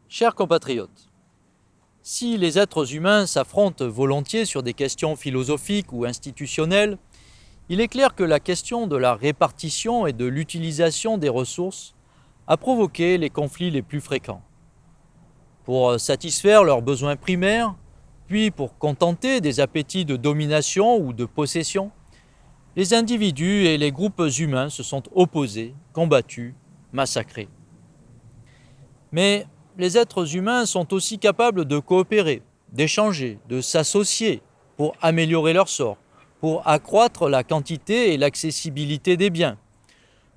Chers compatriotes, si les êtres humains s'affrontent volontiers sur des questions philosophiques ou institutionnelles, il est clair que la question de la répartition et de l'utilisation des ressources a provoqué les conflits les plus fréquents. Pour satisfaire leurs besoins primaires, puis pour contenter des appétits de domination ou de possession, les individus et les groupes humains se sont opposés, combattus, massacrés. Mais les êtres humains sont aussi capables de coopérer, d'échanger, de s'associer pour améliorer leur sort, pour accroître la quantité et l'accessibilité des biens,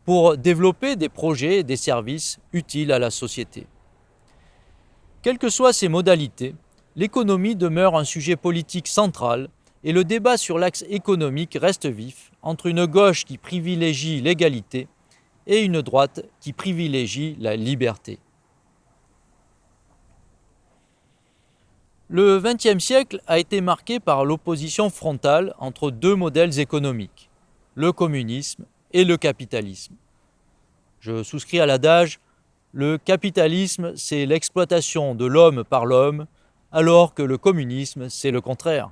pour développer des projets et des services utiles à la société. Quelles que soient ces modalités, l'économie demeure un sujet politique central et le débat sur l'axe économique reste vif entre une gauche qui privilégie l'égalité et une droite qui privilégie la liberté. Le XXe siècle a été marqué par l'opposition frontale entre deux modèles économiques, le communisme et le capitalisme. Je souscris à l'adage « le capitalisme, c'est l'exploitation de l'homme par l'homme », alors que le communisme, c'est le contraire.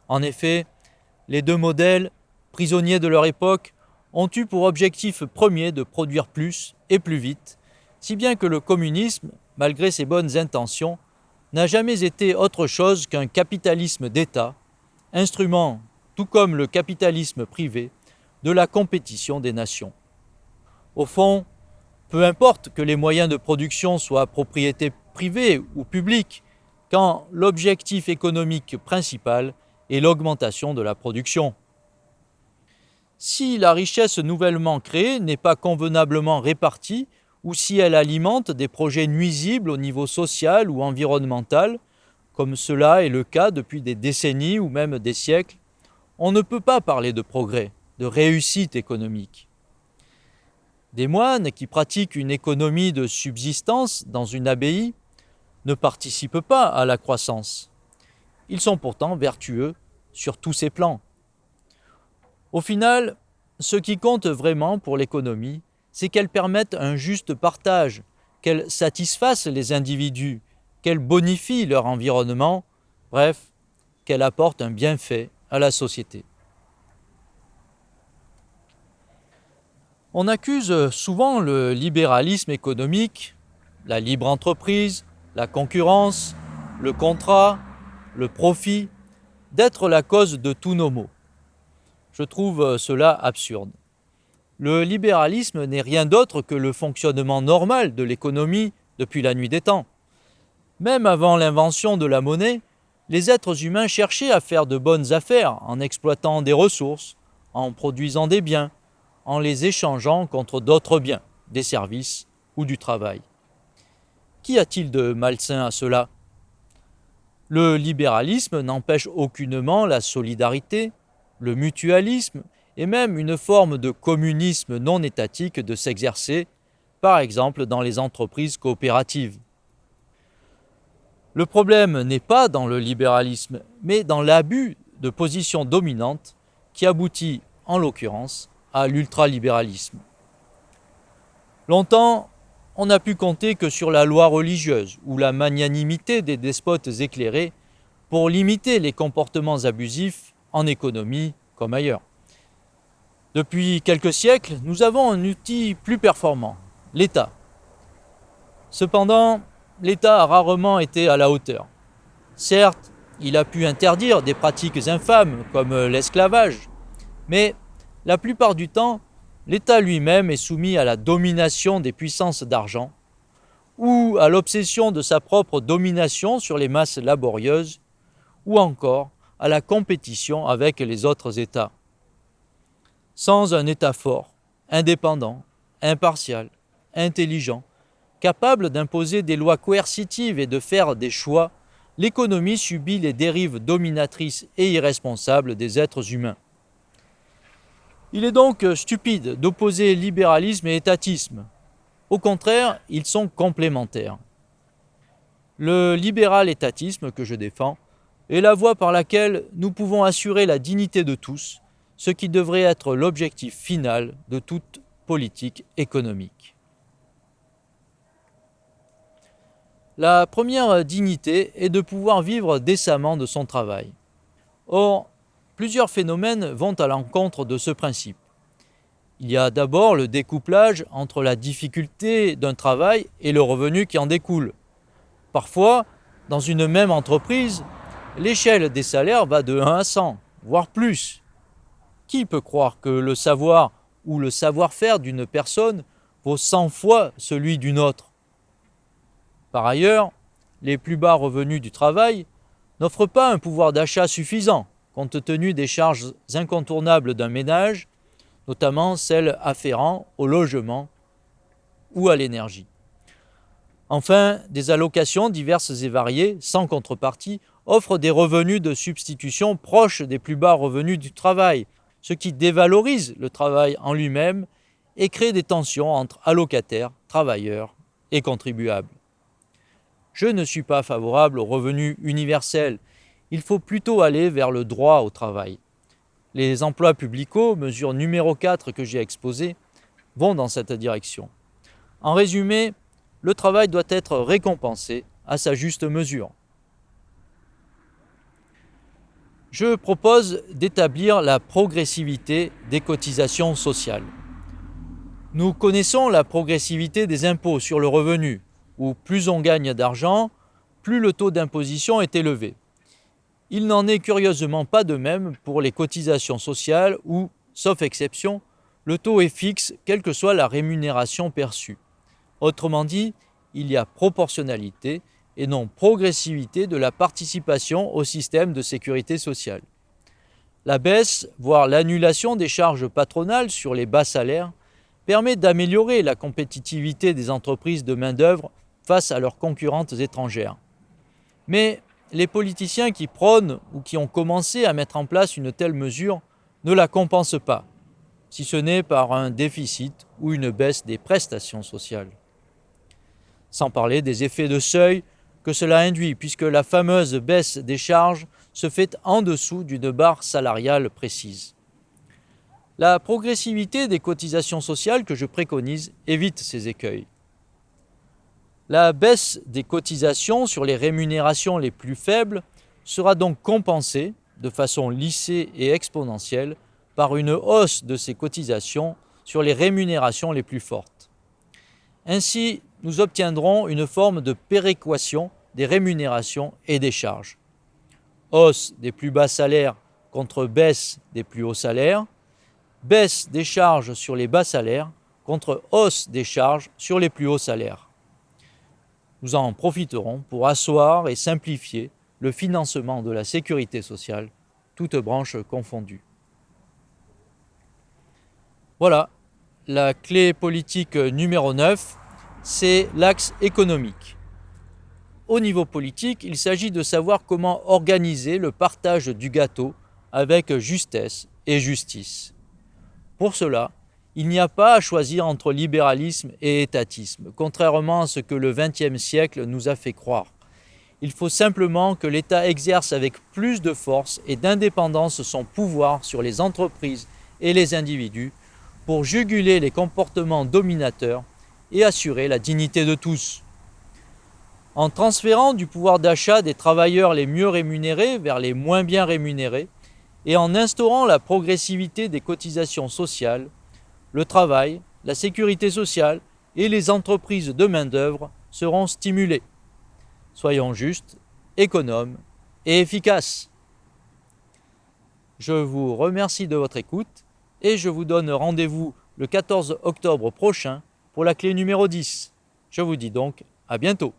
En effet, les deux modèles, prisonniers de leur époque, ont eu pour objectif premier de produire plus et plus vite, si bien que le communisme, malgré ses bonnes intentions, n'a jamais été autre chose qu'un capitalisme d'État, instrument, tout comme le capitalisme privé, de la compétition des nations. Au fond, peu importe que les moyens de production soient propriété privée ou publique, quand l'objectif économique principal est l'augmentation de la production. Si la richesse nouvellement créée n'est pas convenablement répartie, ou si elle alimente des projets nuisibles au niveau social ou environnemental, comme cela est le cas depuis des décennies ou même des siècles, on ne peut pas parler de progrès, de réussite économique. Des moines qui pratiquent une économie de subsistance dans une abbaye ne participent pas à la croissance. Ils sont pourtant vertueux sur tous ces plans. Au final, ce qui compte vraiment pour l'économie, c'est qu'elle permette un juste partage, qu'elle satisfasse les individus, qu'elle bonifie leur environnement, bref, qu'elle apporte un bienfait à la société. On accuse souvent le libéralisme économique, la libre entreprise, la concurrence, le contrat, le profit, d'être la cause de tous nos maux. Je trouve cela absurde. Le libéralisme n'est rien d'autre que le fonctionnement normal de l'économie depuis la nuit des temps. Même avant l'invention de la monnaie, les êtres humains cherchaient à faire de bonnes affaires en exploitant des ressources, en produisant des biens, en les échangeant contre d'autres biens, des services ou du travail. Qu'y a-t-il de malsain à cela ? Le libéralisme n'empêche aucunement la solidarité, le mutualisme et même une forme de communisme non étatique de s'exercer, par exemple dans les entreprises coopératives. Le problème n'est pas dans le libéralisme, mais dans l'abus de position dominante qui aboutit, en l'occurrence, à l'ultralibéralisme. Longtemps, on n'a pu compter que sur la loi religieuse ou la magnanimité des despotes éclairés pour limiter les comportements abusifs en économie comme ailleurs. Depuis quelques siècles, nous avons un outil plus performant, l'État. Cependant, l'État a rarement été à la hauteur. Certes, il a pu interdire des pratiques infâmes comme l'esclavage, mais la plupart du temps, l'État lui-même est soumis à la domination des puissances d'argent ou à l'obsession de sa propre domination sur les masses laborieuses ou encore à la compétition avec les autres États. Sans un État fort, indépendant, impartial, intelligent, capable d'imposer des lois coercitives et de faire des choix, l'économie subit les dérives dominatrices et irresponsables des êtres humains. Il est donc stupide d'opposer libéralisme et étatisme. Au contraire, ils sont complémentaires. Le libéral-étatisme que je défends est la voie par laquelle nous pouvons assurer la dignité de tous, ce qui devrait être l'objectif final de toute politique économique. La première dignité est de pouvoir vivre décemment de son travail. Or, plusieurs phénomènes vont à l'encontre de ce principe. Il y a d'abord le découplage entre la difficulté d'un travail et le revenu qui en découle. Parfois, dans une même entreprise, l'échelle des salaires va de 1 à 100, voire plus. Qui peut croire que le savoir ou le savoir-faire d'une personne vaut 100 fois celui d'une autre? Par ailleurs, les plus bas revenus du travail n'offrent pas un pouvoir d'achat suffisant, compte tenu des charges incontournables d'un ménage, notamment celles afférentes au logement ou à l'énergie. Enfin, des allocations diverses et variées, sans contrepartie, offrent des revenus de substitution proches des plus bas revenus du travail, ce qui dévalorise le travail en lui-même et crée des tensions entre allocataires, travailleurs et contribuables. Je ne suis pas favorable au revenu universel. Il faut plutôt aller vers le droit au travail. Les emplois publicaux, mesure numéro 4 que j'ai exposée, vont dans cette direction. En résumé, le travail doit être récompensé à sa juste mesure. Je propose d'établir la progressivité des cotisations sociales. Nous connaissons la progressivité des impôts sur le revenu, où plus on gagne d'argent, plus le taux d'imposition est élevé. Il n'en est curieusement pas de même pour les cotisations sociales où, sauf exception, le taux est fixe quelle que soit la rémunération perçue. Autrement dit, il y a proportionnalité et non progressivité de la participation au système de sécurité sociale. La baisse, voire l'annulation des charges patronales sur les bas salaires, permet d'améliorer la compétitivité des entreprises de main-d'œuvre face à leurs concurrentes étrangères. Mais les politiciens qui prônent ou qui ont commencé à mettre en place une telle mesure ne la compensent pas, si ce n'est par un déficit ou une baisse des prestations sociales. Sans parler des effets de seuil que cela induit, puisque la fameuse baisse des charges se fait en dessous d'une barre salariale précise. La progressivité des cotisations sociales que je préconise évite ces écueils. La baisse des cotisations sur les rémunérations les plus faibles sera donc compensée de façon lissée et exponentielle par une hausse de ces cotisations sur les rémunérations les plus fortes. Ainsi, nous obtiendrons une forme de péréquation des rémunérations et des charges. Hausse des plus bas salaires contre baisse des plus hauts salaires, baisse des charges sur les bas salaires contre hausse des charges sur les plus hauts salaires. Nous en profiterons pour asseoir et simplifier le financement de la sécurité sociale, toutes branches confondues. Voilà, la clé politique numéro 9, c'est l'axe économique. Au niveau politique, il s'agit de savoir comment organiser le partage du gâteau avec justesse et justice. Pour cela, il n'y a pas à choisir entre libéralisme et étatisme, contrairement à ce que le XXe siècle nous a fait croire. Il faut simplement que l'État exerce avec plus de force et d'indépendance son pouvoir sur les entreprises et les individus pour juguler les comportements dominateurs et assurer la dignité de tous. En transférant du pouvoir d'achat des travailleurs les mieux rémunérés vers les moins bien rémunérés et en instaurant la progressivité des cotisations sociales, le travail, la sécurité sociale et les entreprises de main-d'œuvre seront stimulées. Soyons justes, économes et efficaces. Je vous remercie de votre écoute et je vous donne rendez-vous le 14 octobre prochain pour la clé numéro 10. Je vous dis donc à bientôt.